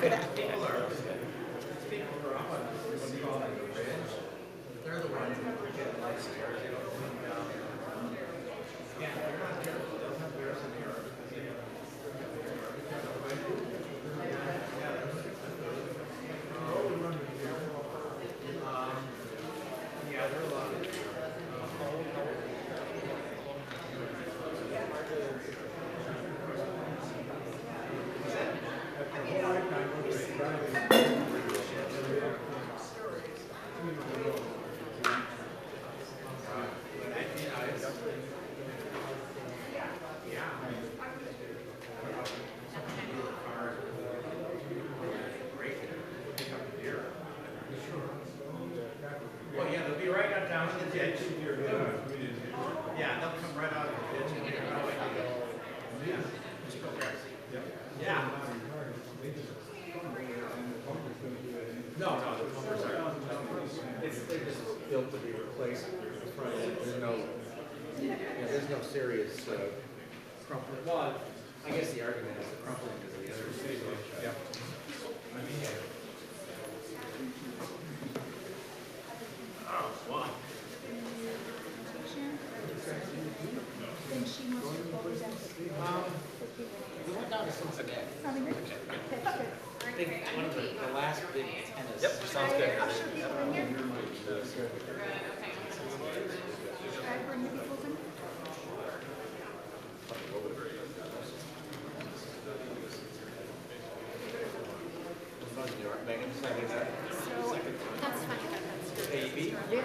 for that. Built to be replaced in the front end. There's no serious crumpling. Well, I guess the argument is the crumpling is the other. Yeah. Oh, wow. We went down to Cincinnati. I think one of the last big tennis. Yep, sounds good. Megan, second that. That's fine. AB? Yeah.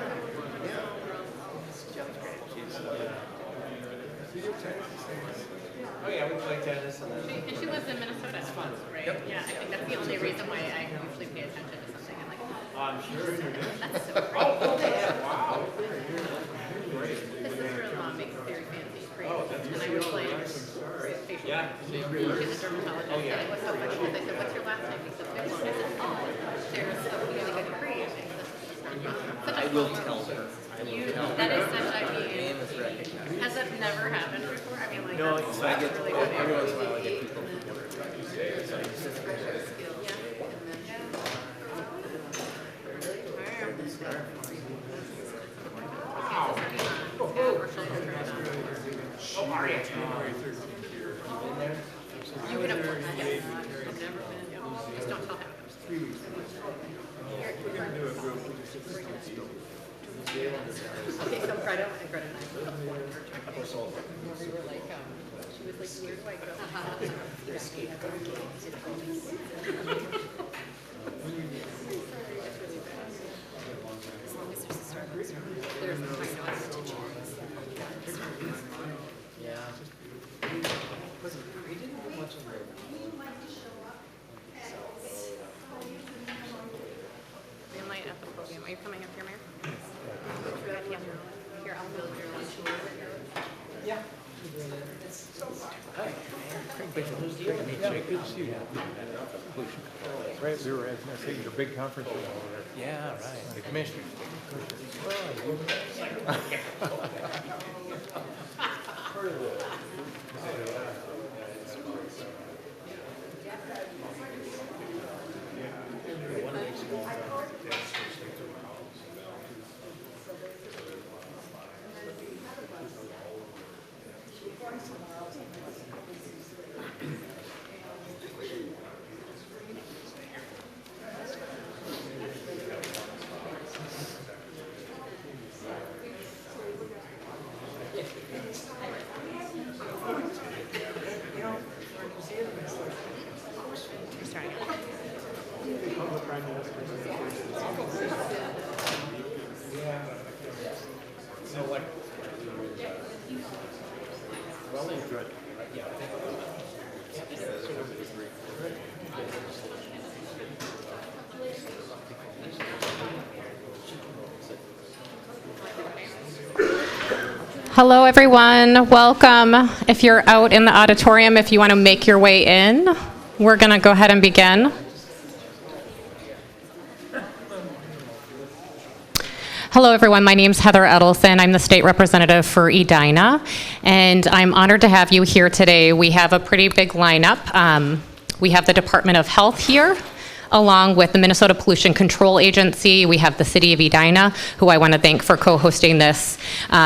Oh yeah, we play tennis and then. And she lives in Minnesota. It's fun, right? Yep. Yeah, I think that's the only reason why I usually pay attention to something. I'm like, I'm sure. that's so great. Oh, yeah, wow. Great. This sister-in-law makes very fancy cream. Oh, that's and I was like, facial. Yeah. She's a dermatologist. Oh, yeah. And it was so funny because I said, what's your last name? He said, Bigelow. I said, oh, there's a really good cream. And I will tell her. that is such a name is recognized. Has that never happened before? I mean, like, No, that's, so I get really every good. once in a while I get people from work trying to say it. So it's just Oh, are you? You can afford that. Yes. I've never been. Just don't tell him. Okay, so Greta and I were up one of her times. We were like, she was like, where do I go? As long as there's a Starbucks, there's no Yeah. We didn't do much of it. Green light at the podium. Are you coming up here, Mayor? Here, I'll build your lunch. Yeah. Hi. Good to see you. Right, we were at your big conference. Yeah, right. The commissioners. Hello, everyone. Welcome. If you're out in the auditorium, if you want to make your way in, we're going to go ahead and begin. Hello, everyone. My name is Heather Edelson. I'm the state representative for Edina, and I'm honored to have you here today. We have a pretty big lineup. We have the Department of Health here, along with the Minnesota Pollution Control Agency. We have the City of Edina, who I want to thank for co-hosting this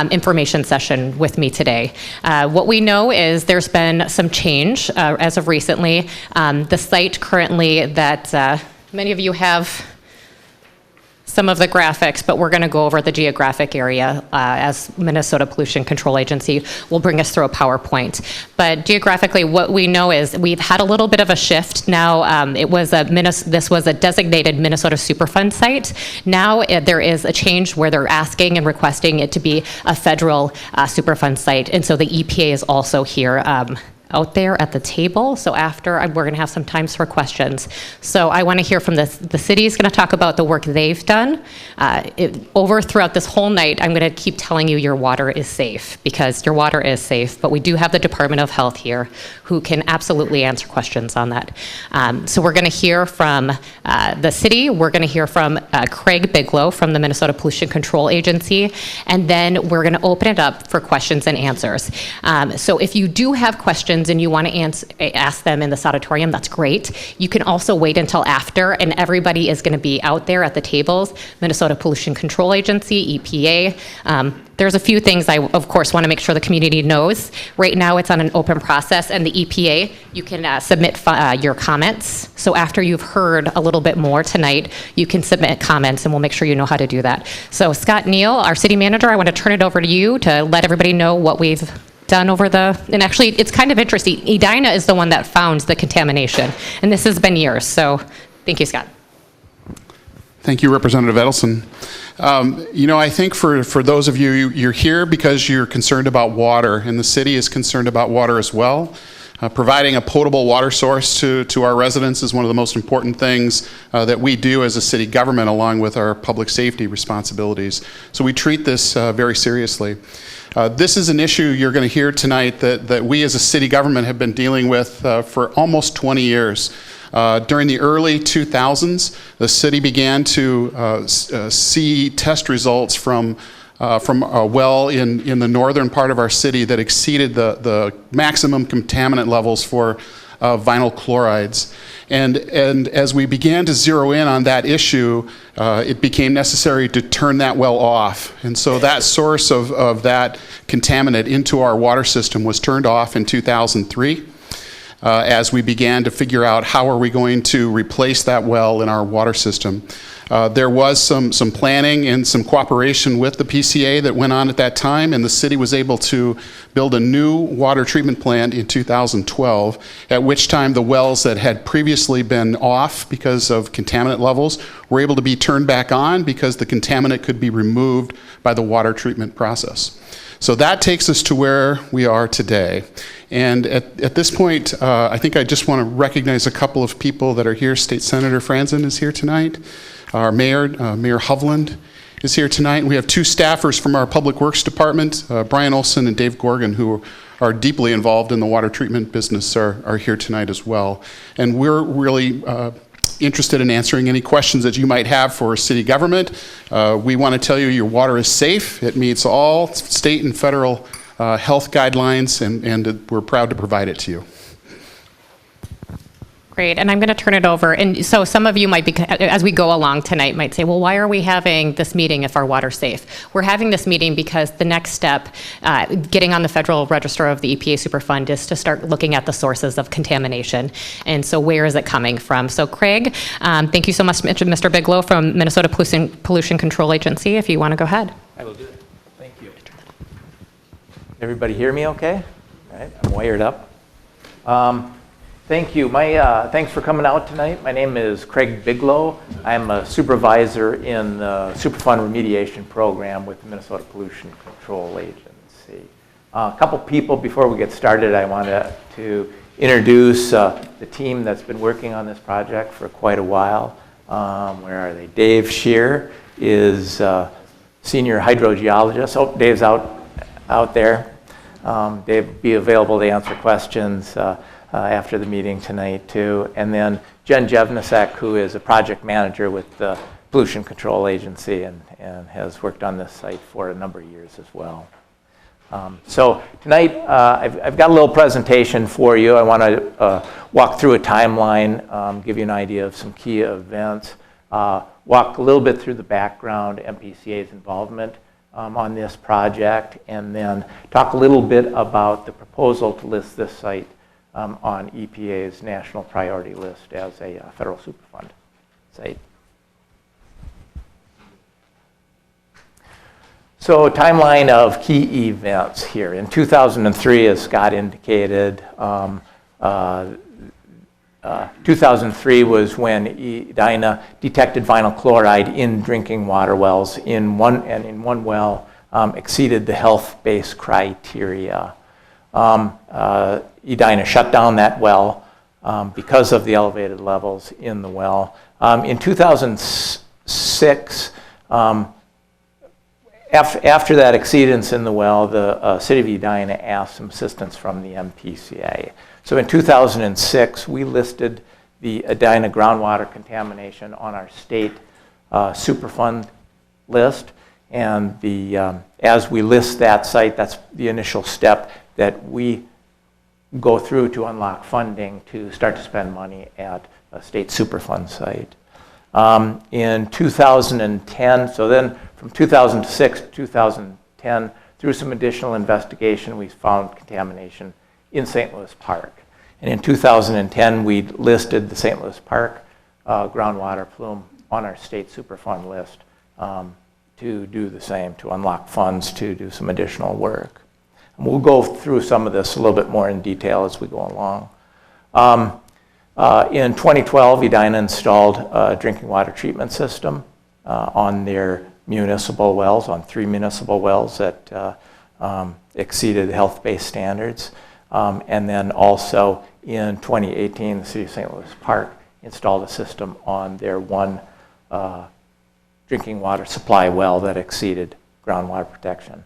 information session with me today. What we know is there's been some change as of recently. The site currently that many of you have some of the graphics, but we're going to go over the geographic area as Minnesota Pollution Control Agency will bring us through a PowerPoint. But geographically, what we know is we've had a little bit of a shift. Now, this was a designated Minnesota Superfund site. Now there is a change where they're asking and requesting it to be a federal Superfund site, and so the EPA is also here. Out there at the table. So after, we're going to have some times for questions. So I want to hear from the city is going to talk about the work they've done. Throughout this whole night, I'm going to keep telling you your water is safe, because your water is safe, but we do have the Department of Health here who can absolutely answer questions on that. So we're going to hear from the city. We're going to hear from Craig Biglow from the Minnesota Pollution Control Agency, and then we're going to open it up for questions and answers. So if you do have questions and you want to ask them in this auditorium, that's great. You can also wait until after, and everybody is going to be out there at the tables. Minnesota Pollution Control Agency, EPA. There's a few things I, of course, want to make sure the community knows. Right now, it's on an open process, and the EPA, you can submit your comments. So after you've heard a little bit more tonight, you can submit comments, and we'll make sure you know how to do that. So Scott Neal, our city manager, I want to turn it over to you to let everybody know what we've done and actually, it's kind of interesting. Edina is the one that found the contamination, and this has been years. So thank you, Scott. Thank you, Representative Edelson. I think for those of you, you're here because you're concerned about water, and the city is concerned about water as well. Providing a potable water source to our residents is one of the most important things that we do as a city government, along with our public safety responsibilities. So we treat this very seriously. This is an issue you're going to hear tonight that we as a city government have been dealing with for almost 20 years. During the early 2000s, the city began to see test results from a well in the northern part of our city that exceeded the maximum contaminant levels for vinyl chlorides. And as we began to zero in on that issue, it became necessary to turn that well off. And so that source of that contaminant into our water system was turned off in 2003. As we began to figure out how are we going to replace that well in our water system. There was some planning and some cooperation with the PCA that went on at that time, and the city was able to build a new water treatment plant in 2012, at which time the wells that had previously been off because of contaminant levels were able to be turned back on because the contaminant could be removed by the water treatment process. So that takes us to where we are today. And at this point, I think I just want to recognize a couple of people that are here. State Senator Franzen is here tonight. Our Mayor Hovland is here tonight. And we have two staffers from our Public Works Department, Brian Olson and Dave Gorgon, who are deeply involved in the water treatment business, are here tonight as well. And we're really interested in answering any questions that you might have for city government. We want to tell you your water is safe. It meets all state and federal health guidelines, and we're proud to provide it to you. Great, and I'm going to turn it over. And so some of you might be, as we go along tonight, might say, well, why are we having this meeting if our water's safe? We're having this meeting because the next step, getting on the Federal Register of the EPA Superfund, is to start looking at the sources of contamination. And so where is it coming from? So Craig, thank you so much, Mr. Biglow from Minnesota Pollution Control Agency. If you want to go ahead. I will do it. Thank you. Everybody hear me okay? All right, I'm wired up. Thank you. Thanks for coming out tonight. My name is Craig Biglow. I'm a supervisor in the Superfund remediation program with the Minnesota Pollution Control Agency. A couple people before we get started, I wanted to introduce the team that's been working on this project for quite a while. Where are they? Dave Shear is senior hydrogeologist. Oh, Dave's out there. Dave will be available to answer questions after the meeting tonight too. And then Jen Jevnasek, who is a project manager with the Pollution Control Agency and has worked on this site for a number of years as well. So tonight, I've got a little presentation for you. I want to walk through a timeline, give you an idea of some key events, walk a little bit through the background, MPCA's involvement on this project, and then talk a little bit about the proposal to list this site on EPA's national priority list as a federal Superfund site. So, timeline of key events here. In 2003, as Scott indicated, 2003 was when Edina detected vinyl chloride in drinking water wells. In one well, exceeded the health-based criteria. Edina shut down that well because of the elevated levels in the well. In 2006. After that exceedance in the well, the city of Edina asked some assistance from the MPCA. So in 2006, we listed the Edina groundwater contamination on our state Superfund list. And as we list that site, that's the initial step that we go through to unlock funding to start to spend money at a state Superfund site. In 2010, so then from 2006 to 2010, through some additional investigation, we found contamination in St. Louis Park. And in 2010, we listed the St. Louis Park groundwater plume on our state Superfund list to do the same, to unlock funds to do some additional work. And we'll go through some of this a little bit more in detail as we go along. In 2012, Edina installed a drinking water treatment system on their municipal wells, on 3 municipal wells that exceeded health-based standards. And then also in 2018, the city of St. Louis Park installed a system on their 1 drinking water supply well that exceeded groundwater protection.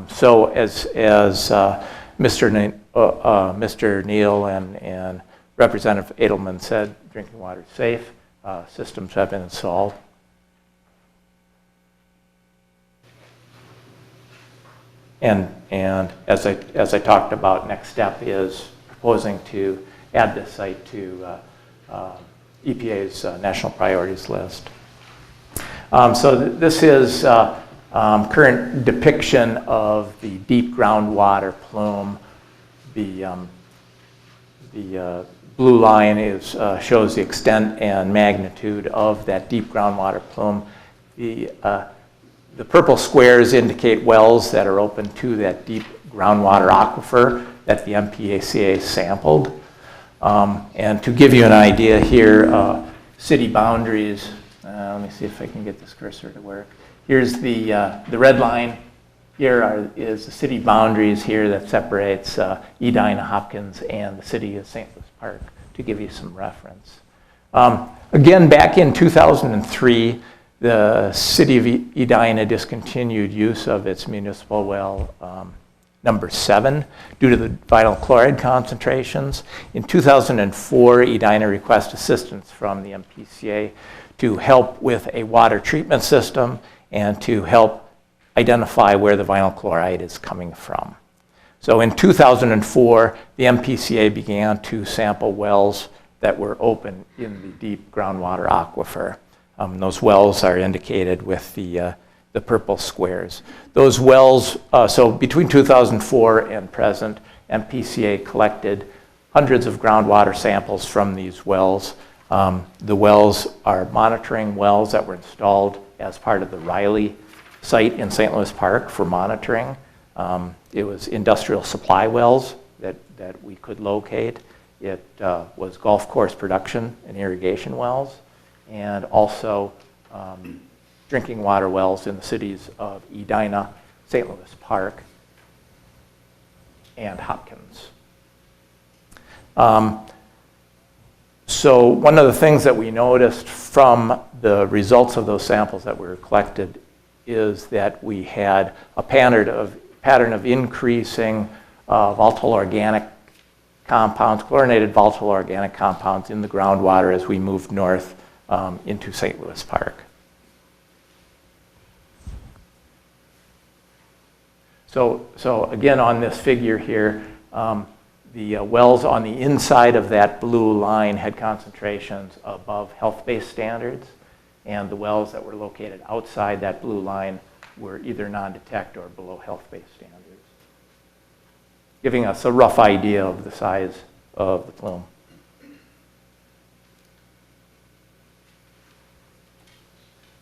So as Mr. Neal and Representative Edelman said, drinking water is safe. Systems have been installed. And as I talked about, next step is proposing to add this site to EPA's national priorities list. So this is current depiction of the deep groundwater plume. The blue line shows the extent and magnitude of that deep groundwater plume. The purple squares indicate wells that are open to that deep groundwater aquifer that the MPCA sampled. And to give you an idea here, city boundaries, let me see if I can get this cursor to work. Here's the red line. Here is the city boundaries here that separates Edina, Hopkins, and the city of St. Louis Park, to give you some reference. Again, back in 2003, the city of Edina discontinued use of its municipal well number 7 due to the vinyl chloride concentrations. In 2004, Edina requested assistance from the MPCA to help with a water treatment system and to help identify where the vinyl chloride is coming from. So in 2004, the MPCA began to sample wells that were open in the deep groundwater aquifer. Those wells are indicated with the purple squares. Those wells, so between 2004 and present, MPCA collected hundreds of groundwater samples from these wells. The wells are monitoring wells that were installed as part of the Riley site in St. Louis Park for monitoring. It was industrial supply wells that we could locate. It was golf course production and irrigation wells, and also drinking water wells in the cities of Edina, St. Louis Park, and Hopkins. So one of the things that we noticed from the results of those samples that were collected is that we had a pattern of increasing volatile organic compounds, chlorinated volatile organic compounds in the groundwater as we moved north into St. Louis Park. So again, on this figure here, the wells on the inside of that blue line had concentrations above health-based standards, and the wells that were located outside that blue line were either non-detect or below health-based standards, giving us a rough idea of the size of the plume.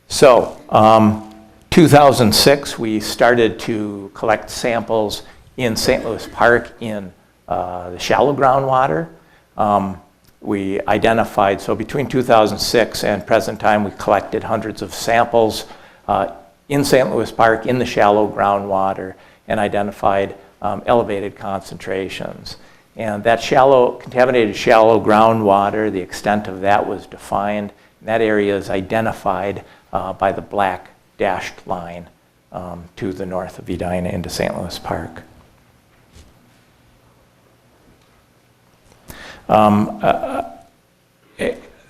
So, 2006, we started to collect samples in St. Louis Park in the shallow groundwater. We identified, so between 2006 and present time, we collected hundreds of samples in St. Louis Park in the shallow groundwater and identified elevated concentrations. And that contaminated shallow groundwater, the extent of that was defined. That area is identified by the black dashed line to the north of Edina into St. Louis Park.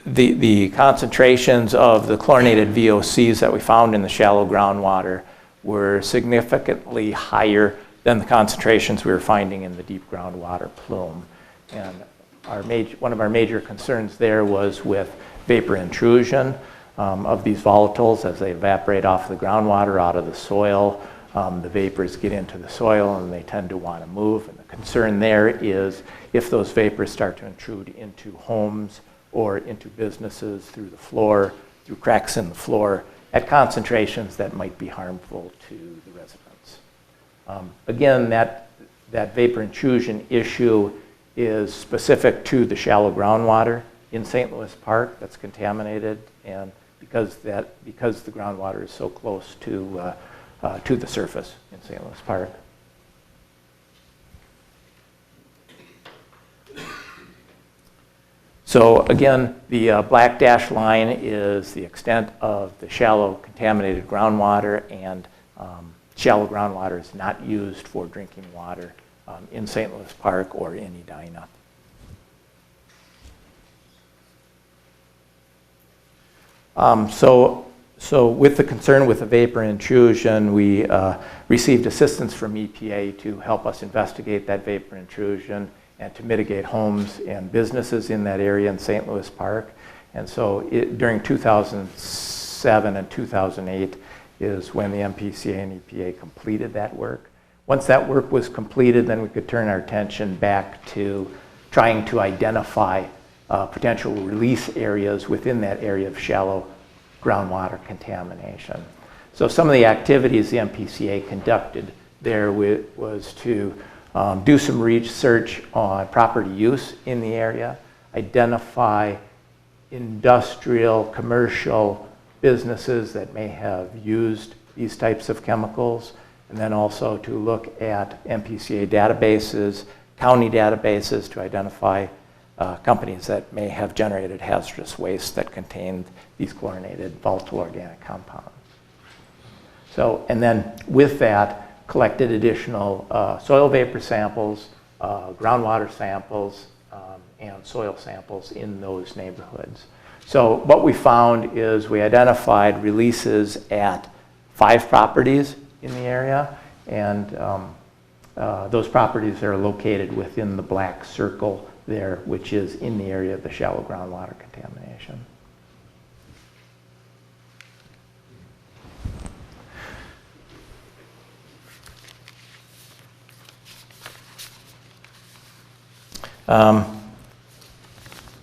The concentrations of the chlorinated VOCs that we found in the shallow groundwater were significantly higher than the concentrations we were finding in the deep groundwater plume. And one of our major concerns there was with vapor intrusion of these volatiles as they evaporate off the groundwater out of the soil. The vapors get into the soil and they tend to want to move. And the concern there is if those vapors start to intrude into homes or into businesses through the floor, through cracks in the floor, at concentrations that might be harmful to the residents. Again, that vapor intrusion issue is specific to the shallow groundwater in St. Louis Park that's contaminated, and because the groundwater is so close to the surface in St. Louis Park. So again, the black dashed line is the extent of the shallow contaminated groundwater, and shallow groundwater is not used for drinking water in St. Louis Park or in Edina. So with the concern with the vapor intrusion, we received assistance from EPA to help us investigate that vapor intrusion and to mitigate homes and businesses in that area in St. Louis Park. And so during 2007 and 2008 is when the MPCA and EPA completed that work. Once that work was completed, then we could turn our attention back to trying to identify potential release areas within that area of shallow groundwater contamination. So some of the activities the MPCA conducted there was to do some research on property use in the area, identify industrial, commercial businesses that may have used these types of chemicals, and then also to look at MPCA databases, county databases to identify companies that may have generated hazardous waste that contained these chlorinated volatile organic compounds. So, and then with that, collected additional soil vapor samples, groundwater samples, and soil samples in those neighborhoods. So what we found is we identified releases at 5 properties in the area, and those properties are located within the black circle there, which is in the area of the shallow groundwater contamination.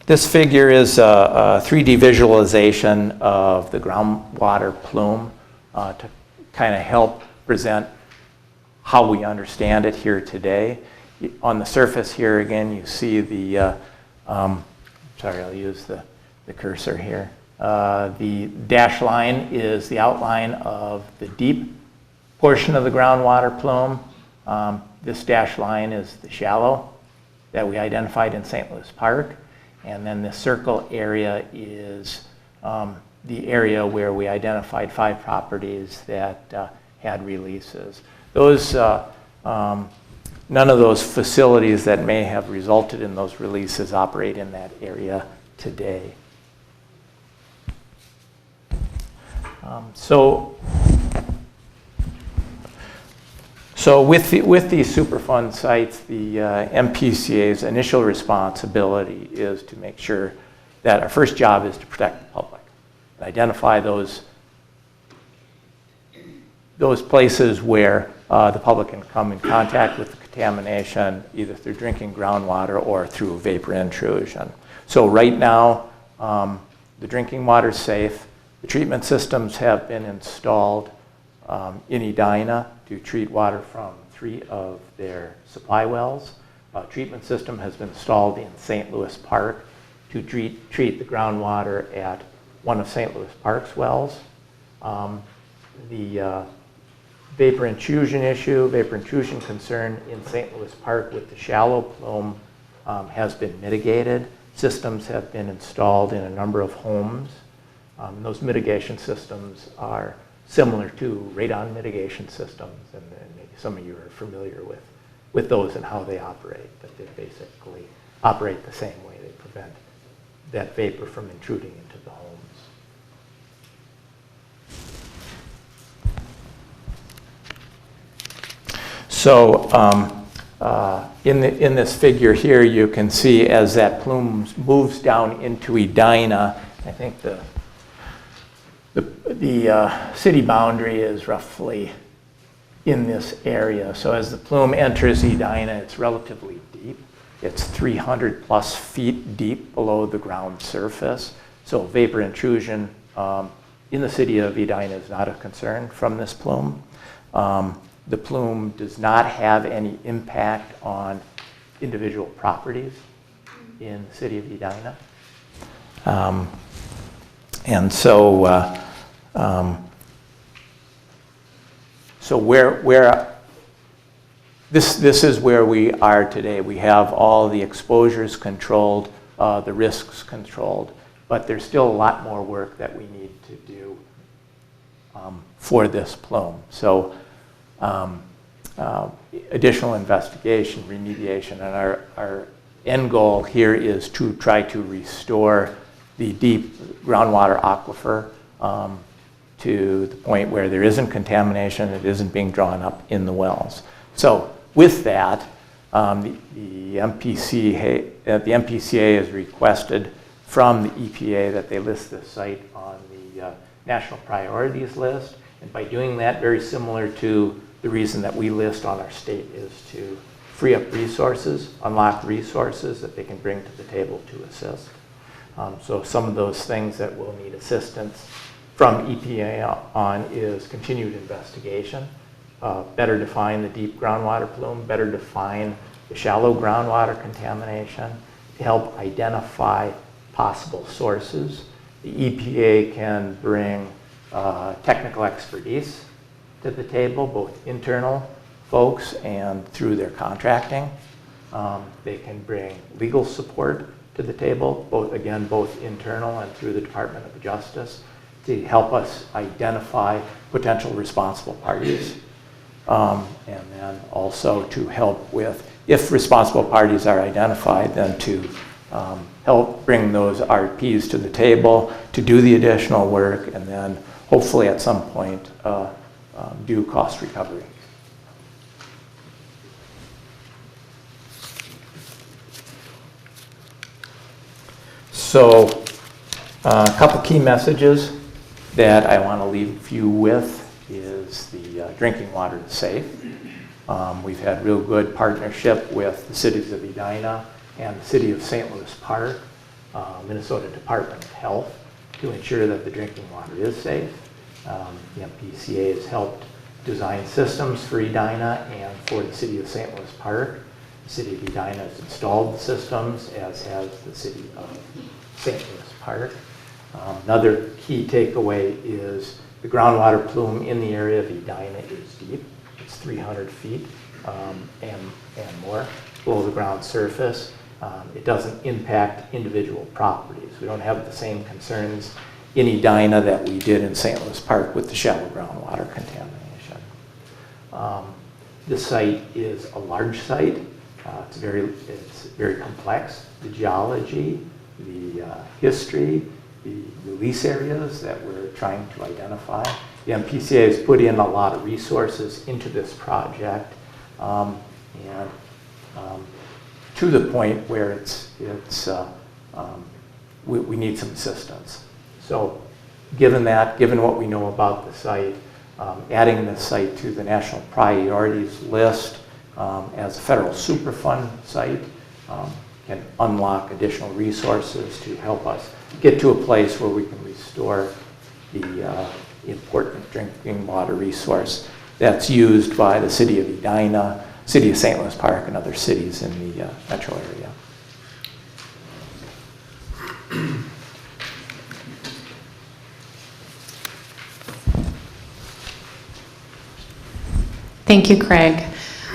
This figure is a 3D visualization of the groundwater plume to kind of help present how we understand it here today. On the surface here again, you see the, sorry, I'll use the cursor here. The dashed line is the outline of the deep portion of the groundwater plume. This dashed line is the shallow that we identified in St. Louis Park. And then the circle area is the area where we identified 5 properties that had releases. Those, none of those facilities that may have resulted in those releases operate in that area today. So So with these Superfund sites, the MPCA's initial responsibility is to make sure that our first job is to protect the public and identify those places where the public can come in contact with the contamination, either through drinking groundwater or through vapor intrusion. So right now, the drinking water is safe. The treatment systems have been installed in Edina to treat water from 3 of their supply wells. A treatment system has been installed in St. Louis Park to treat the groundwater at one of St. Louis Park's wells. The vapor intrusion concern in St. Louis Park with the shallow plume has been mitigated. Systems have been installed in a number of homes. Those mitigation systems are similar to radon mitigation systems, and maybe some of you are familiar with those and how they operate, but they basically operate the same way. They prevent that vapor from intruding into the homes. So in this figure here, you can see as that plume moves down into Edina, I think the city boundary is roughly in this area. So as the plume enters Edina, it's relatively deep. It's 300 plus feet deep below the ground surface. So vapor intrusion in the city of Edina is not a concern from this plume. The plume does not have any impact on individual properties in the city of Edina. And so, this is where we are today. We have all the exposures controlled, the risks controlled, but there's still a lot more work that we need to do for this plume. So, additional investigation, remediation, and our end goal here is to try to restore the deep groundwater aquifer to the point where there isn't contamination, it isn't being drawn up in the wells. So with that, the MPCA has requested from the EPA that they list this site on the national priorities list. And by doing that, very similar to the reason that we list on our state, is to free up resources, unlock resources that they can bring to the table to assist. So some of those things that will need assistance from EPA on is continued investigation, better define the deep groundwater plume, better define the shallow groundwater contamination, to help identify possible sources. The EPA can bring technical expertise to the table, both internal folks and through their contracting. They can bring legal support to the table, both internal and through the Department of Justice, to help us identify potential responsible parties. And then also to help with, if responsible parties are identified, then to help bring those RPs to the table, to do the additional work, and then hopefully at some point do cost recovery. So a couple key messages that I want to leave you with is the drinking water is safe. We've had real good partnership with the cities of Edina and the city of St. Louis Park, Minnesota Department of Health, to ensure that the drinking water is safe. The MPCA has helped design systems for Edina and for the city of St. Louis Park. The city of Edina has installed the systems, as has the city of St. Louis Park. Another key takeaway is the groundwater plume in the area of Edina is deep. It's 300 feet and more below the ground surface. It doesn't impact individual properties. We don't have the same concerns in Edina that we did in St. Louis Park with the shallow groundwater contamination. This site is a large site. It's very complex. The geology, the history, the release areas that we're trying to identify the MPCA has put in a lot of resources into this project, and to the point where we need some assistance. So given what we know about the site, adding this site to the national priorities list as a federal Superfund site can unlock additional resources to help us get to a place where we can restore the important drinking water resource that's used by the city of Edina, city of St. Louis Park, and other cities in the metro area. Thank you, Craig.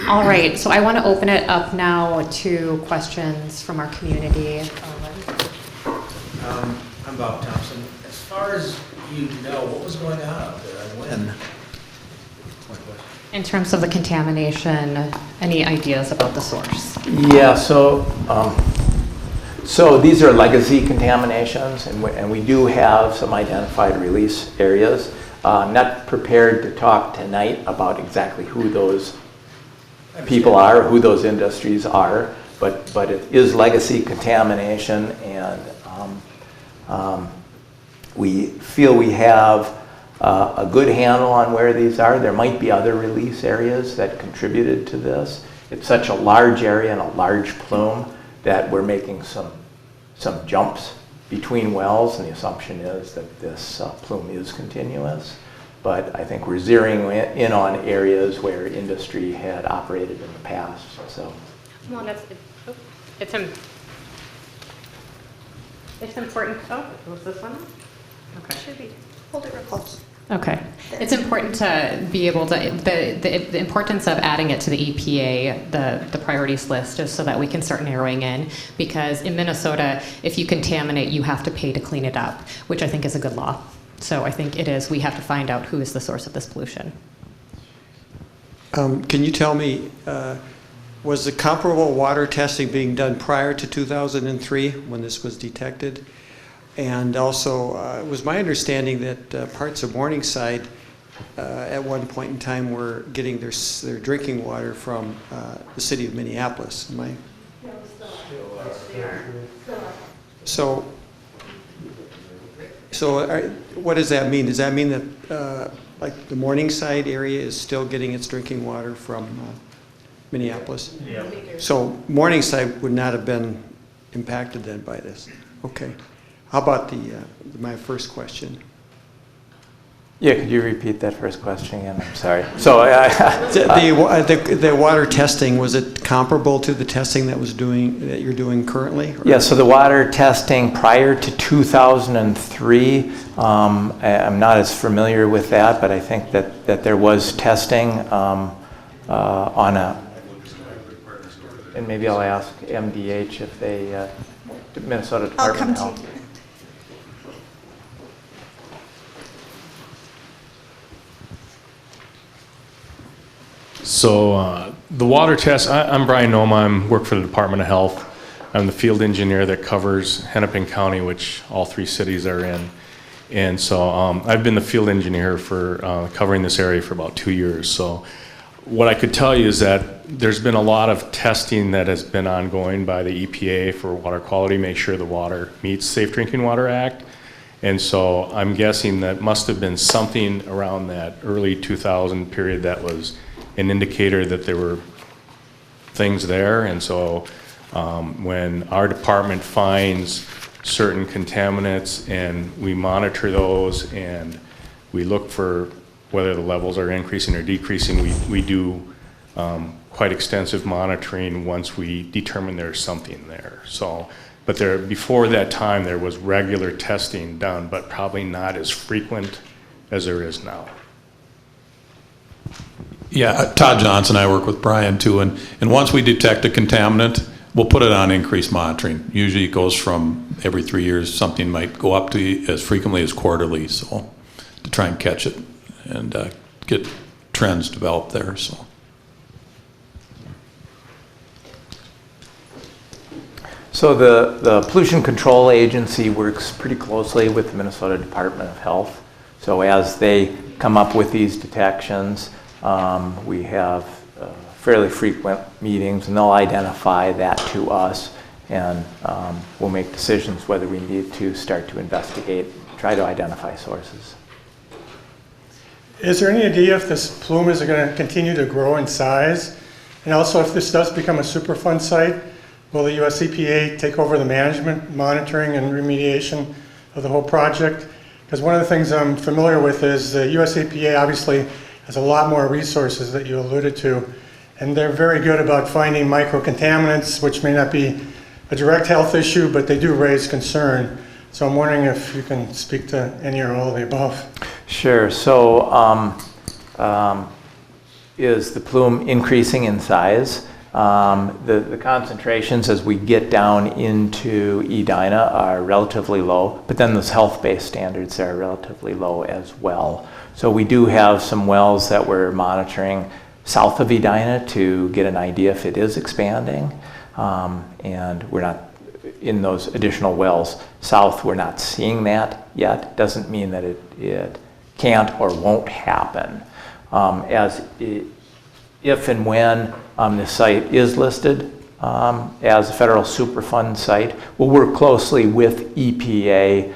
All right, so I want to open it up now to questions from our community. I'm Bob Thompson. As far as you know, what was going on out there and when? In terms of the contamination, any ideas about the source? Yeah, so these are legacy contaminations, and we do have some identified release areas. Not prepared to talk tonight about exactly who those people are, who those industries are, but it is legacy contamination, and we feel we have a good handle on where these are. There might be other release areas that contributed to this. It's such a large area and a large plume that we're making some jumps between wells, and the assumption is that this plume is continuous. But I think we're zeroing in on areas where industry had operated in the past. So, Well, it's important. Oh, was this one? Okay. Should be. Hold it real close. Okay. It's important to be able to, the importance of adding it to the EPA, the priorities list, is so that we can start narrowing in. Because in Minnesota, if you contaminate, you have to pay to clean it up, which I think is a good law. So I think it is, we have to find out who is the source of this pollution. Can you tell me, was the comparable water testing being done prior to 2003 when this was detected? And also, it was my understanding that parts of Morningside at one point in time were getting their drinking water from the city of Minneapolis. Am I? So what does that mean? Does that mean that like the Morningside area is still getting its drinking water from Minneapolis? Yeah. So Morningside would not have been impacted then by this. Okay. How about my first question? yeah, could you repeat that first question again? I'm sorry. So The water testing, was it comparable to the testing that you're doing currently? Or? yeah, so the water testing prior to 2003, I'm not as familiar with that, but I think that there was testing on and maybe I'll ask MDH if they, Minnesota Department of Health. So the water test, I'm Brian Noma. I work for the Department of Health. I'm the field engineer that covers Hennepin County, which all three cities are in. And so I've been the field engineer for covering this area for about 2 years. So what I could tell you is that there's been a lot of testing that has been ongoing by the EPA for water quality, make sure the water meets Safe Drinking Water Act. And so I'm guessing that must have been something around that early 2000 period that was an indicator that there were things there. And so when our department finds certain contaminants and we monitor those and we look for whether the levels are increasing or decreasing, we do quite extensive monitoring once we determine there's something there. So, but before that time there was regular testing done, but probably not as frequent as there is now. Yeah, Todd Johnson, I work with Brian too, and once we detect a contaminant, we'll put it on increased monitoring. Usually it goes from every 3 years, something might go up to as frequently as quarterly, so to try and catch it and get trends developed there. So the Pollution Control Agency works pretty closely with the Minnesota Department of Health So as they come up with these detections, we have fairly frequent meetings, and they'll identify that to us, and we'll make decisions whether we need to start to investigate, try to identify sources. Is there any idea if this plume is going to continue to grow in size? And also, if this does become a Superfund site, will the US EPA take over the management, monitoring, and remediation of the whole project? Because one of the things I'm familiar with is the US EPA obviously has a lot more resources that you alluded to, and they're very good about finding microcontaminants, which may not be a direct health issue, but they do raise concern. So I'm wondering if you can speak to any or all of the above. Sure. So is the plume increasing in size? The concentrations as we get down into Edina are relatively low, but then those health-based standards are relatively low as well. So we do have some wells that we're monitoring south of Edina to get an idea if it is expanding, and we're not in those additional wells south, we're not seeing that yet. Doesn't mean that it can't or won't happen. If and when this site is listed as a federal Superfund site, we'll work closely with EPA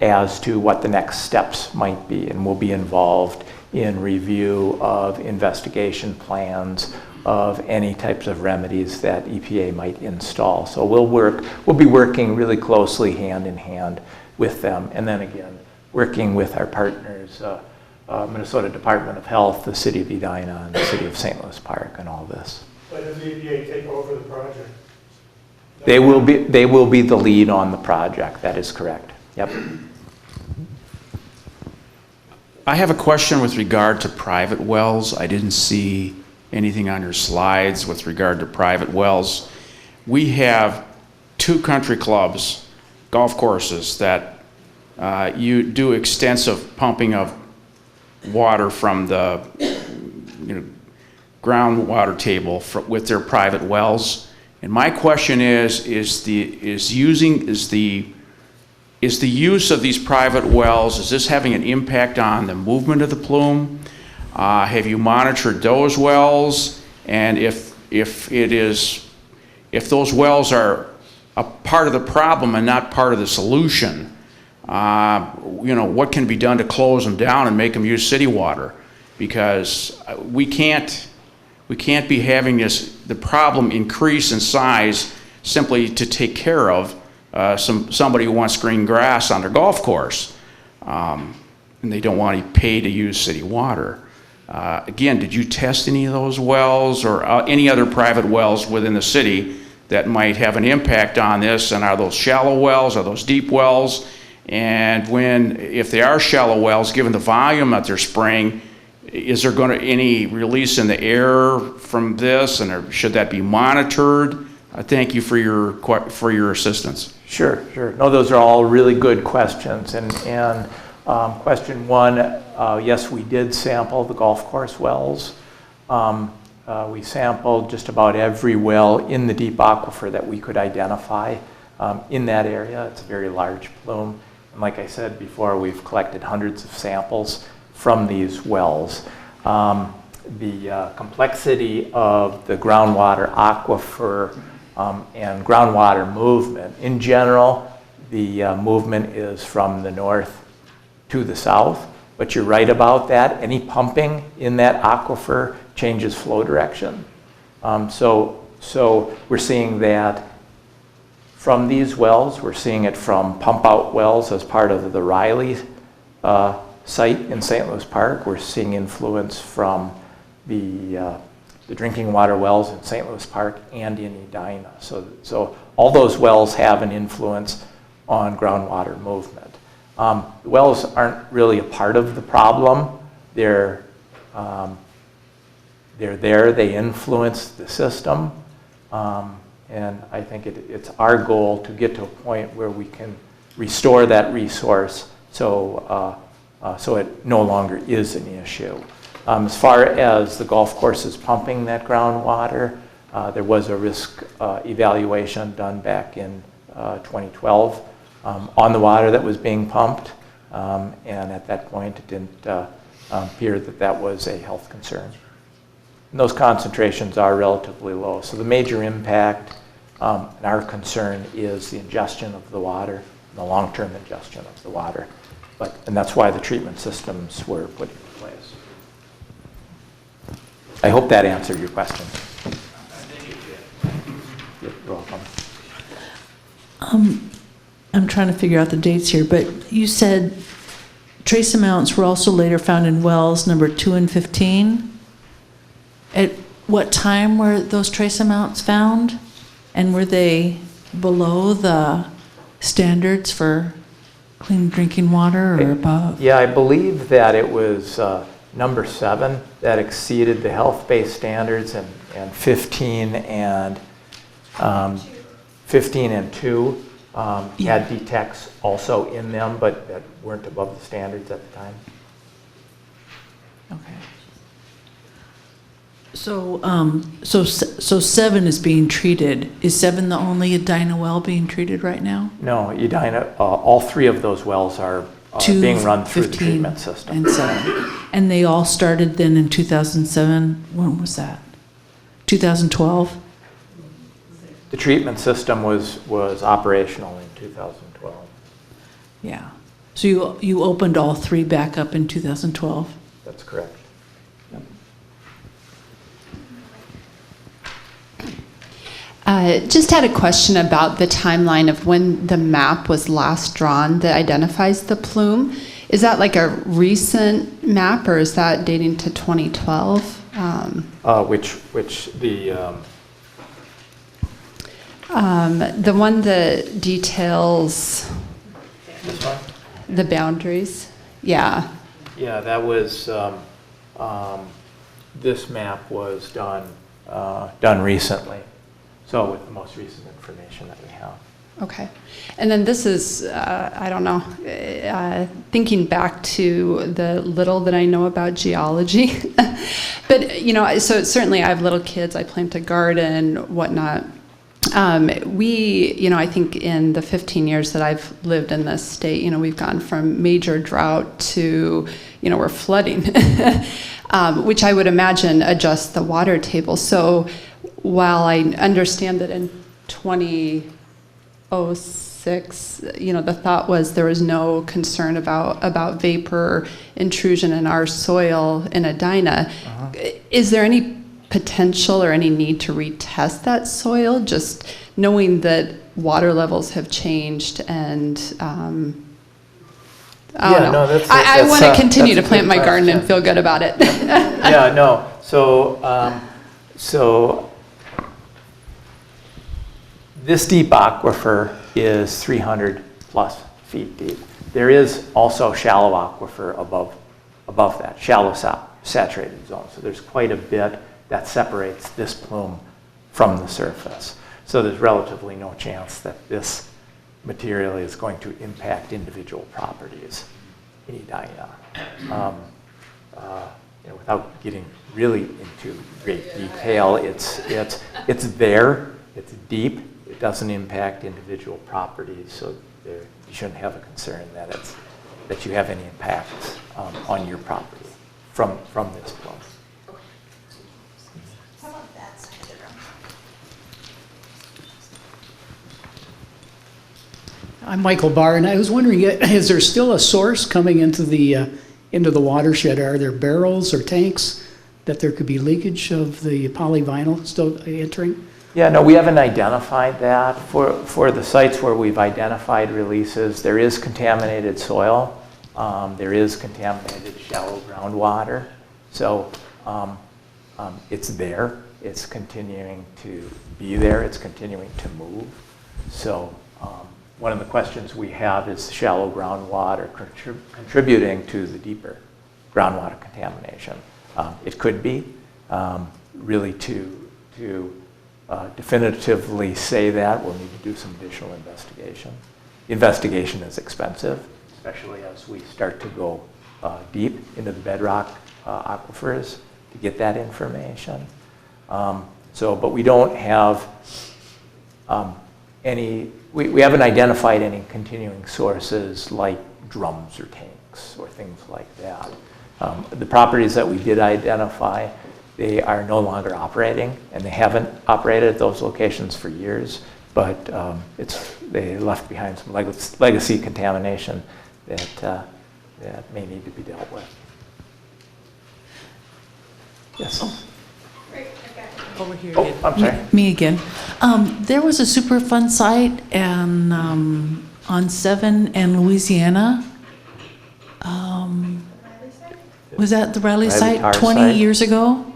as to what the next steps might be, and we'll be involved in review of investigation plans of any types of remedies that EPA might install. So we'll be working really closely hand in hand with them, and then again, working with our partners, Minnesota Department of Health, the City of Edina, and the City of St. Louis Park, and all this. But does the EPA take over the project? They will be the lead on the project. That is correct. Yep. I have a question with regard to private wells. I didn't see anything on your slides with regard to private wells. We have 2 country clubs, golf courses, that you do extensive pumping of water from the groundwater table with their private wells. And my question is the use of these private wells, is this having an impact on the movement of the plume? Have you monitored those wells? And if those wells are a part of the problem and not part of the solution, what can be done to close them down and make them use city water? Because we can't be having the problem increase in size simply to take care of somebody who wants green grass on their golf course, and they don't want to pay to use city water. Again, did you test any of those wells or any other private wells within the city that might have an impact on this? And are those shallow wells? Are those deep wells? And if they are shallow wells, given the volume that they're spraying, is there going to any release in the air from this, and should that be monitored? Thank you for your assistance. Sure. No, those are all really good questions. And question 1, yes, we did sample the golf course wells. We sampled just about every well in the deep aquifer that we could identify in that area. It's a very large plume. And like I said before, we've collected hundreds of samples from these wells. The complexity of the groundwater aquifer and groundwater movement. In general, the movement is from the north to the south, but you're right about that. Any pumping in that aquifer changes flow direction. So we're seeing that from these wells. We're seeing it from pump-out wells as part of the Riley site in St. Louis Park. We're seeing influence from the drinking water wells in St. Louis Park and in Edina. So all those wells have an influence on groundwater movement. The wells aren't really a part of the problem. They're there, they influence the system. And I think it's our goal to get to a point where we can restore that resource so it no longer is an issue. As far as the golf courses pumping that groundwater, there was a risk evaluation done back in 2012 on the water that was being pumped. And at that point, it didn't appear that that was a health concern. And those concentrations are relatively low. So the major impact and our concern is the ingestion of the water, the long-term ingestion of the water. And that's why the treatment systems were put in place. I hope that answered your question. You're welcome. I'm trying to figure out the dates here, but you said trace amounts were also later found in wells number 2 and 15. At what time were those trace amounts found? And were they below the standards for clean drinking water or above? Yeah, I believe that it was number 7 that exceeded the health-based standards, and 15 and 2 had detects also in them, but that weren't above the standards at the time. Okay. So 7 is being treated. Is 7 the only Edina well being treated right now? No, Edina, all 3 of those wells are being run through the treatment system. And 7. And they all started then in 2007. When was that? 2012? The treatment system was operational in 2012. Yeah. So you opened all 3 back up in 2012? That's correct. Just had a question about the timeline of when the map was last drawn that identifies the plume. Is that like a recent map, or is that dating to 2012? The one that details the boundaries. Yeah. Yeah, that was this map was done recently. So with the most recent information that we have. Okay. And then this is, I don't know, thinking back to the little that I know about geology. But, you know, so certainly I have little kids, I plant a garden, whatnot. You know, I think in the 15 years that I've lived in this state, you know, we've gone from major drought to, you know, we're flooding, which I would imagine adjusts the water table. So while I understand that in 2006, you know, the thought was there was no concern about vapor intrusion in our soil in Edina, is there any potential or any need to retest that soil, just knowing that water levels have changed and I want to continue to plant my garden and feel good about it. Yeah, no. So this deep aquifer is 300 plus feet deep. There is also shallow aquifer above that, shallow saturated zone. So there's quite a bit that separates this plume from the surface. So there's relatively no chance that this material is going to impact individual properties in Edina. You know, without getting really into great detail, it's there, it's deep, it doesn't impact individual properties, so you shouldn't have a concern that you have any impact on your property from this plume. How about that side of the room? I'm Michael Barr, and I was wondering, is there still a source coming into the watershed? Are there barrels or tanks that there could be leakage of the polyvinyl still entering? Yeah, no, we haven't identified that. For the sites where we've identified releases, there is contaminated soil. There is contaminated shallow groundwater. So it's there. It's continuing to be there. It's continuing to move. So one of the questions we have is shallow groundwater contributing to the deeper groundwater contamination. It could be. Really to definitively say that, we'll need to do some additional investigation. The investigation is expensive, especially as we start to go deep into the bedrock aquifers to get that information. But we don't have we haven't identified any continuing sources like drums or tanks or things like that. The properties that we did identify, they are no longer operating, and they haven't operated at those locations for years, but they left behind some legacy contamination that may need to be dealt with. Yes? Over here. Oh, I'm sorry. Me again. There was a Superfund site and on 7 and Louisiana. Was that the Riley site Tar 20 site. years ago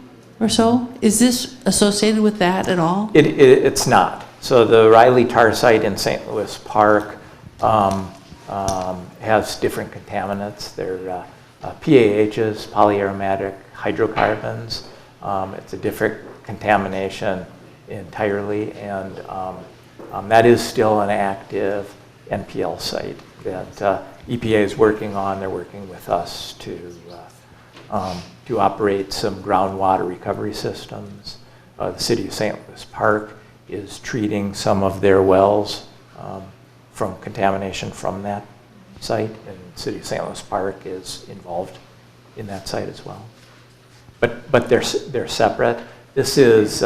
or so? Is this associated with that at all? It's not. So the Riley tar site in St. Louis Park has different contaminants. They're PAHs, polyaromatic hydrocarbons. It's a different contamination entirely, and that is still an active NPL site that EPA is working on. They're working with us to operate some groundwater recovery systems. The city of St. Louis Park is treating some of their wells from contamination from that site, and the city of St. Louis Park is involved in that site as well. But they're separate. This is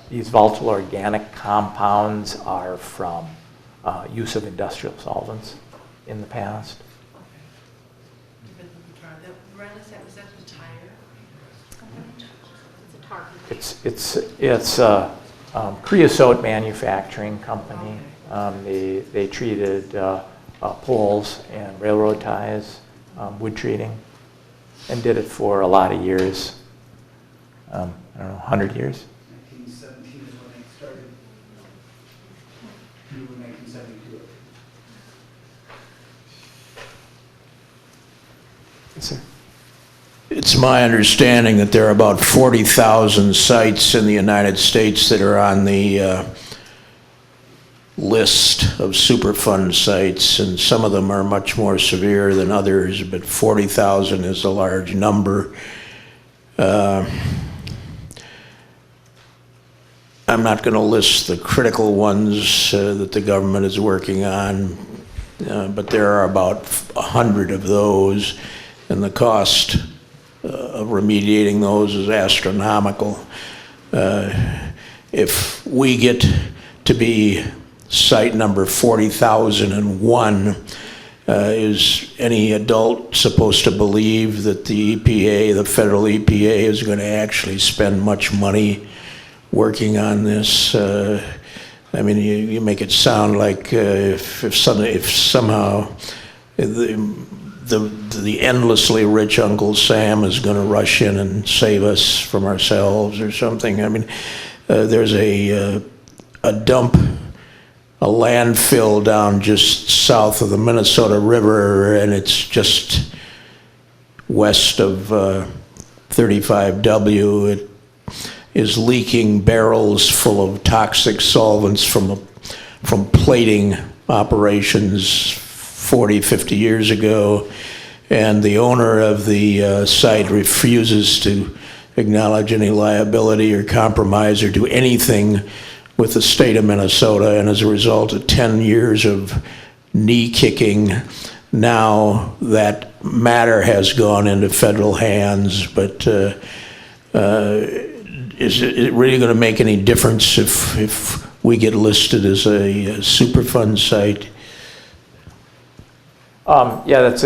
these volatile organic compounds are from use of industrial solvents in the past. It's a creosote manufacturing company. They treated poles and railroad ties, wood treating, and did it for a lot of years. I don't know, 100 years? 1917 is when they started. Through 1972. Yes, sir. It's my understanding that there are about 40,000 sites in the United States that are on the list of Superfund sites, and some of them are much more severe than others, but 40,000 is a large number. I'm not going to list the critical ones that the government is working on, but there are about 100 of those, and the cost of remediating those is astronomical. If we get to be site number 40,001, is any adult supposed to believe that the EPA, the federal EPA, is going to actually spend much money working on this? I mean, you make it sound like if somehow the endlessly rich Uncle Sam is going to rush in and save us from ourselves or something. I mean, there's a dump, a landfill down just south of the Minnesota River, and it's just west of 35W. It is leaking barrels full of toxic solvents from plating operations 40, 50 years ago, and the owner of the site refuses to acknowledge any liability or compromise or do anything with the state of Minnesota, and as a result of 10 years of knee kicking, now that matter has gone into federal hands. But is it really going to make any difference if we get listed as a Superfund site? Yeah, that's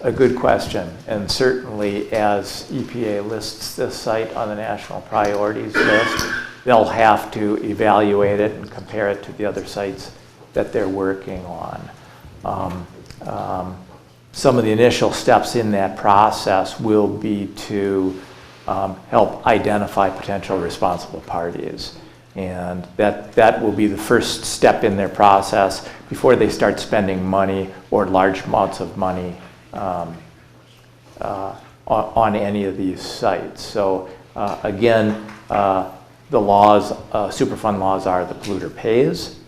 a good question, and certainly as EPA lists this site on the national priorities list, they'll have to evaluate it and compare it to the other sites that they're working on. Some of the initial steps in that process will be to help identify potential responsible parties. And that will be the first step in their process before they start spending money or large amounts of money on any of these sites. So again, the laws, Superfund laws are the polluter pays.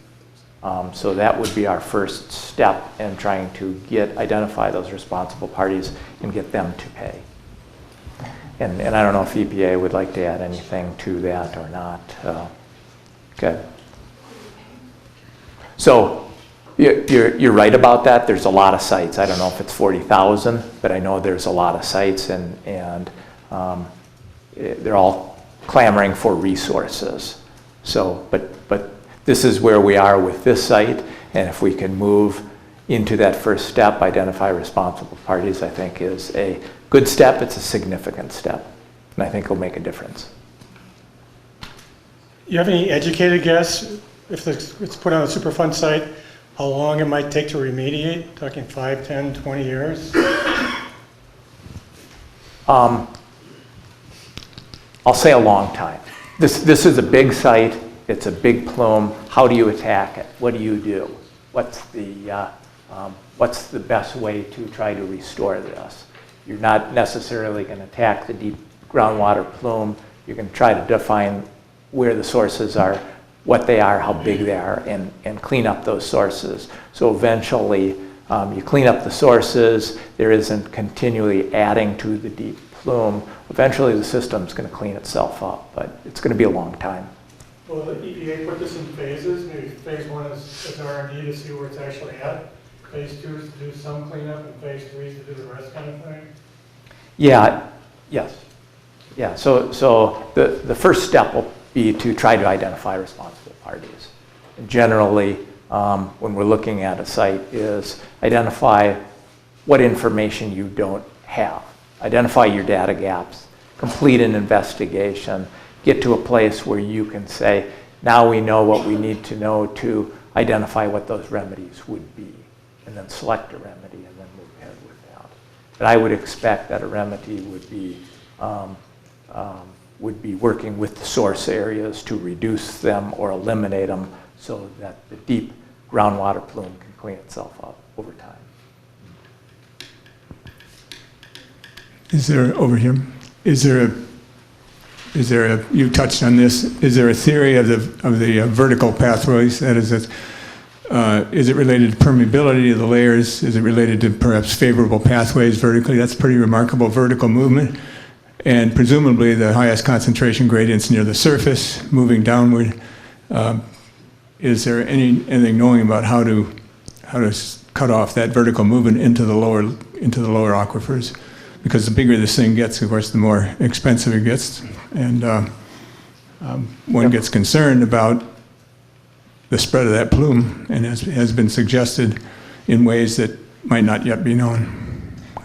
So that would be our first step in trying to identify those responsible parties and get them to pay. And I don't know if EPA would like to add anything to that or not. Okay. So you're right about that. There's a lot of sites. I don't know if it's 40,000, but I know there's a lot of sites, and they're all clamoring for resources. So, but this is where we are with this site, and if we can move into that first step, identify responsible parties, I think is a good step. It's a significant step, and I think it'll make a difference. You have any educated guess if it's put on a Superfund site, how long it might take to remediate? Talking 5, 10, 20 years? I'll say a long time. This is a big site. It's a big plume. How do you attack it? What do you do? What's the best way to try to restore this? You're not necessarily going to attack the deep groundwater plume. You're going to try to define where the sources are, what they are, how big they are, and clean up those sources. So eventually, you clean up the sources. There isn't continually adding to the deep plume. Eventually, the system's going to clean itself up, but it's going to be a long time. Will the EPA put this in phases? Maybe phase 1 is R&D to see where it's actually at. Phase 2 is to do some cleanup, and phase 3 is to do the rest kind of thing? Yeah, yes. Yeah, so the first step will be to try to identify responsible parties. And generally, when we're looking at a site, is identify what information you don't have. Identify your data gaps, complete an investigation, get to a place where you can say, now we know what we need to know to identify what those remedies would be, and then select a remedy and then move ahead with that. But I would expect that a remedy would be working with the source areas to reduce them or eliminate them so that the deep groundwater plume can clean itself up over time. Is there, over here, is there a, you touched on this, is there a theory of the vertical pathways? That is it related to permeability of the layers? Is it related to perhaps favorable pathways vertically? That's pretty remarkable vertical movement. And presumably the highest concentration gradients near the surface, moving downward. Is there anything knowing about how to cut off that vertical movement into the lower aquifers? Because the bigger this thing gets, of course, the more expensive it gets, and one gets concerned about the spread of that plume, and has been suggested in ways that might not yet be known.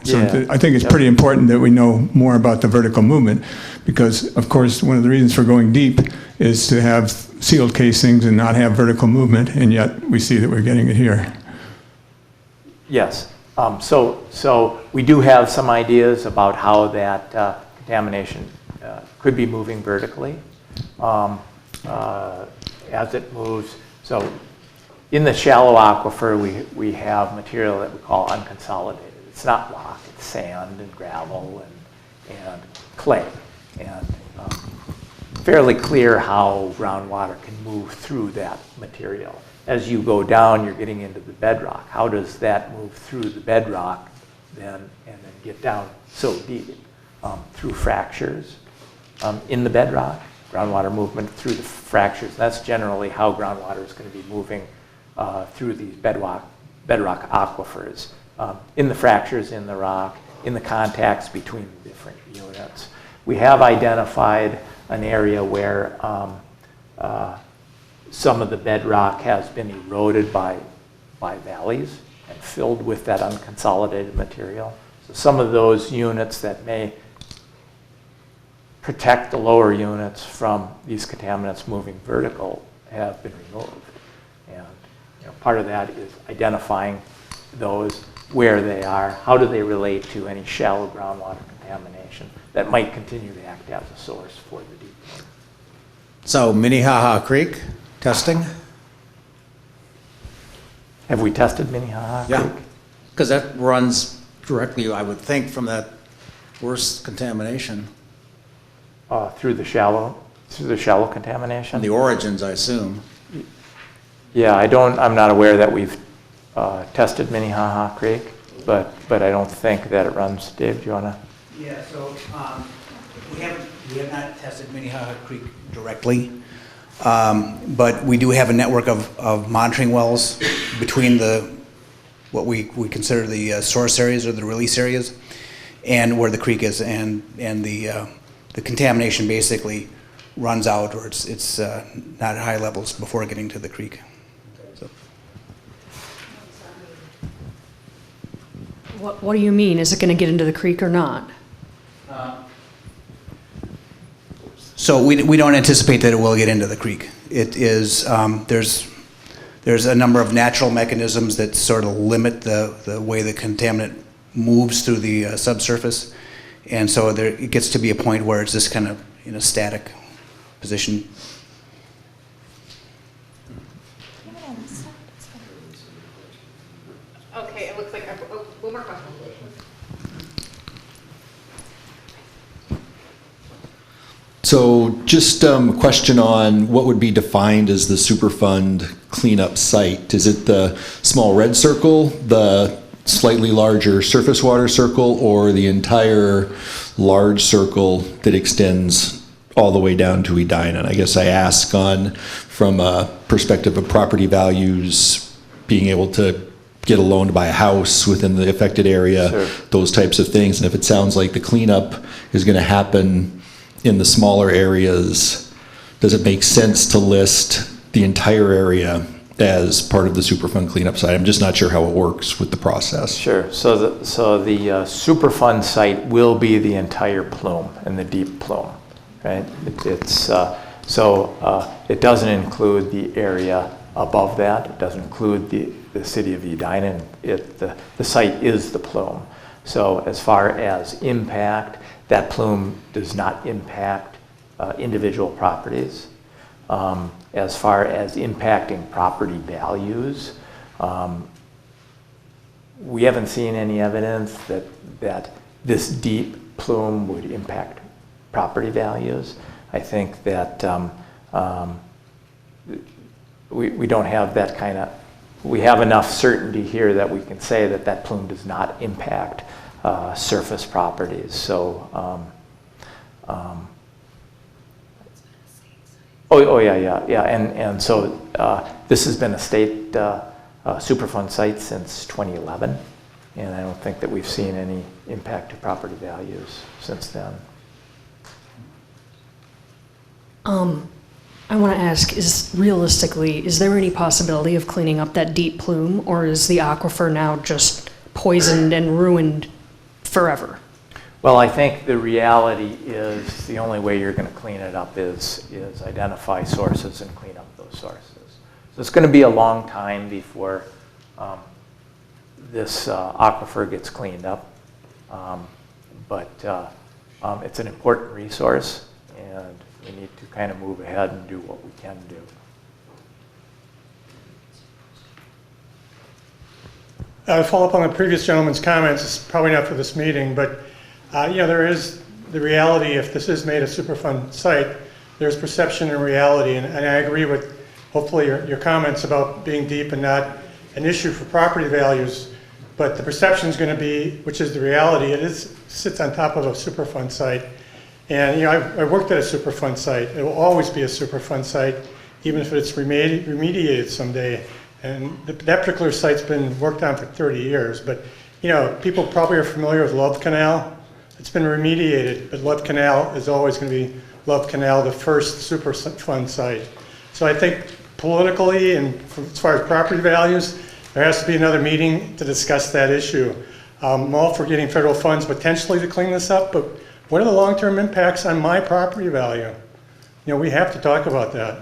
So I think it's pretty important that we know more about the vertical movement, because, of course, one of the reasons for going deep is to have sealed casings and not have vertical movement, and yet we see that we're getting it here. Yes. So we do have some ideas about how that contamination could be moving vertically as it moves. So in the shallow aquifer, we have material that we call unconsolidated. It's not rock, it's sand and gravel and clay. And fairly clear how groundwater can move through that material. As you go down, you're getting into the bedrock. How does that move through the bedrock and then get down so deep? Through fractures in the bedrock, groundwater movement through the fractures. That's generally how groundwater is going to be moving through these bedrock aquifers. In the fractures in the rock, in the contacts between the different units. We have identified an area where some of the bedrock has been eroded by valleys and filled with that unconsolidated material. So some of those units that may protect the lower units from these contaminants moving vertical have been removed. And part of that is identifying those, where they are, how do they relate to any shallow groundwater contamination that might continue to act as a source for the deep. So Minnehaha Creek testing? Have we tested Minnehaha Creek? Yeah, because that runs directly, I would think, from that worst contamination. Through the shallow contamination? The origins, I assume. Yeah, I'm not aware that we've tested Minnehaha Creek, but I don't think that it runs. Dave, do you want to? Yeah, so we have not tested Minnehaha Creek directly. But we do have a network of monitoring wells between what we consider the source areas or the release areas and where the creek is, and the contamination basically runs out, or it's not at high levels before getting to the creek. So. What do you mean? Is it going to get into the creek or not? So we don't anticipate that it will get into the creek. It is there's a number of natural mechanisms that sort of limit the way the contaminant moves through the subsurface, and so it gets to be a point where it's just kind of in a static position. Okay, it looks like one more question. So just a question on what would be defined as the Superfund cleanup site. Is it the small red circle, the slightly larger surface water circle, or the entire large circle that extends all the way down to Edina? And I guess I ask from a perspective of property values, being able to get a loan to buy a house within the affected area, sure, those types of things. And if it sounds like the cleanup is going to happen in the smaller areas, does it make sense to list the entire area as part of the Superfund cleanup site? I'm just not sure how it works with the process. Sure. So the Superfund site will be the entire plume and the deep plume, right? It doesn't include the area above that. It doesn't include the city of Edina. The site is the plume. So as far as impact, that plume does not impact individual properties. As far as impacting property values, we haven't seen any evidence that this deep plume would impact property values. I think that we don't have that kind of, we have enough certainty here that we can say that plume does not impact surface properties. So, yeah. And so this has been a state Superfund site since 2011, and I don't think that we've seen any impact to property values since then. I want to ask, is there any possibility of cleaning up that deep plume, or is the aquifer now just poisoned and ruined forever? Well, I think the reality is the only way you're going to clean it up is identify sources and clean up those sources. So it's going to be a long time before this aquifer gets cleaned up, but it's an important resource, and we need to kind of move ahead and do what we can do. To follow up on the previous gentleman's comments, it's probably not for this meeting, but there is the reality, if this is made a Superfund site, there's perception and reality, and I agree with hopefully your comments about being deep and not an issue for property values, but the perception is going to be, which is the reality, sits on top of a Superfund site. And I worked at a Superfund site. It will always be a Superfund site, even if it's remediated someday. And that particular site's been worked on for 30 years. But people probably are familiar with Love Canal. It's been remediated, but Love Canal is always going to be Love Canal, the first Superfund site. So I think politically and as far as property values, there has to be another meeting to discuss that issue. I'm all for getting federal funds potentially to clean this up, but what are the long-term impacts on my property value? We have to talk about that.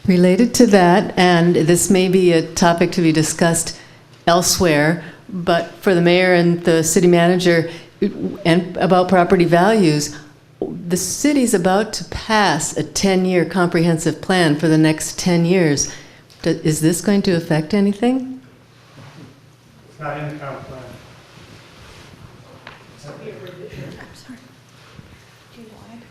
Related to that, and this may be a topic to be discussed elsewhere, but for the mayor and the city manager and about property values, the city's about to pass a 10-year comprehensive plan for the next 10 years. Is this going to affect anything? It's not in the comp plan. I'm sorry. Do you want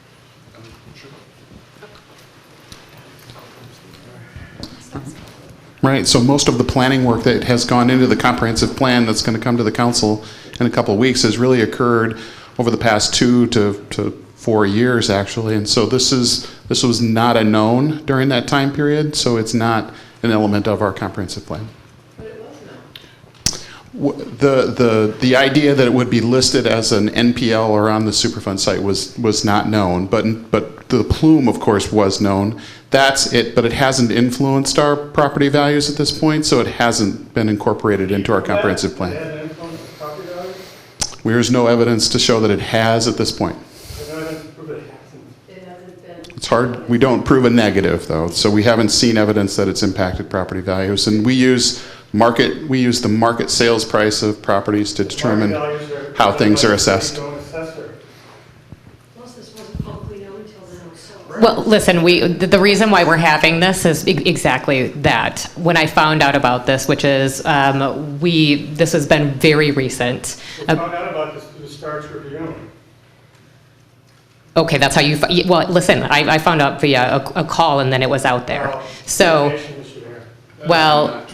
Right, so most of the planning work that has gone into the comprehensive plan that's going to come to the council in a couple of weeks has really occurred over the past 2 to 4 years, actually. And so this was not a known during that time period, so it's not an element of our comprehensive plan. The idea that it would be listed as an NPL or on the Superfund site was not known, but the plume, of course, was known. That's it, but it hasn't influenced our property values at this point, so it hasn't been incorporated into our comprehensive plan. There's no evidence to show that it has at this point. It's hard. We don't prove a negative, though, so we haven't seen evidence that it's impacted property values. And we use the market sales price of properties to determine how things are assessed. Well, listen, the reason why we're having this is exactly that. When I found out about this, which is this has been very recent. We found out about this through the Star Tribune. Okay, that's how you. Well, listen, I found out via a call, and then it was out there. So, well,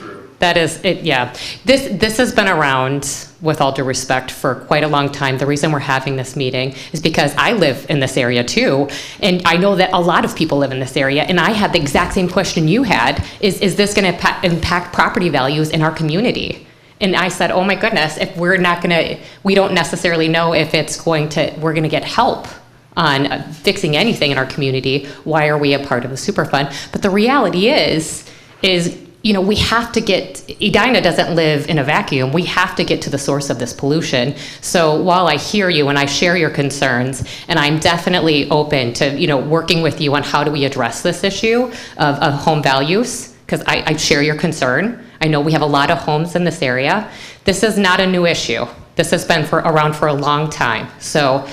that is it. Yeah, this has been around, with all due respect, for quite a long time. The reason we're having this meeting is because I live in this area too, and I know that a lot of people live in this area, and I had the exact same question you had, is this going to impact property values in our community? And I said, oh my goodness, if we're not going to, we don't necessarily know if it's going to, we're going to get help on fixing anything in our community, why are we a part of the Superfund? But the reality is, we have to get, Edina doesn't live in a vacuum. We have to get to the source of this pollution. So while I hear you and I share your concerns, and I'm definitely open to, working with you on how do we address this issue of home values, because I share your concern. I know we have a lot of homes in this area. This is not a new issue. This has been around for a long time. So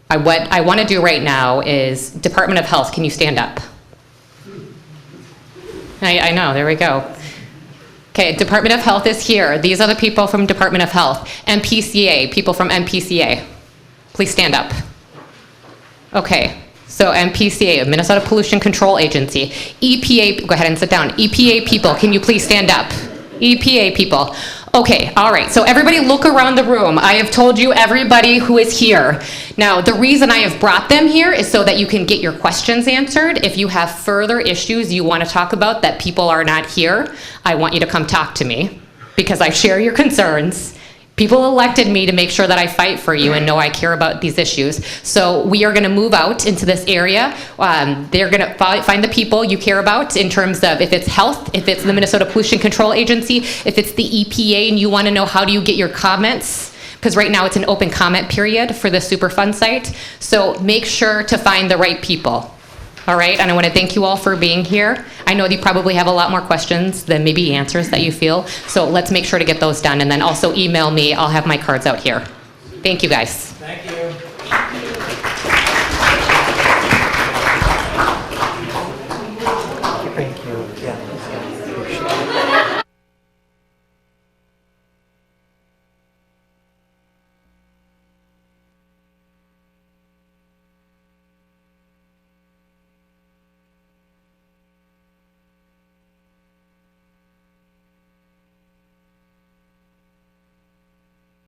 what I want to do right now is, Department of Health, can you stand up? I know, there we go. Okay, Department of Health is here. These are the people from Department of Health. MPCA, people from MPCA. Please stand up. Okay, so MPCA, Minnesota Pollution Control Agency. EPA, go ahead and sit down. EPA people, can you please stand up? EPA people. Okay, all right, so everybody look around the room. I have told you everybody who is here. Now, the reason I have brought them here is so that you can get your questions answered. If you have further issues you want to talk about that people are not here, I want you to come talk to me because I share your concerns. People elected me to make sure that I fight for you and know I care about these issues. So we are going to move out into this area. They're going to find the people you care about in terms of if it's health, if it's the Minnesota Pollution Control Agency, if it's the EPA and you want to know how do you get your comments, because right now it's an open comment period for the Superfund site. So make sure to find the right people. All right, and I want to thank you all for being here. I know you probably have a lot more questions than maybe answers that you feel, so let's make sure to get those done, and then also email me. I'll have my cards out here. Thank you, guys. Thank you.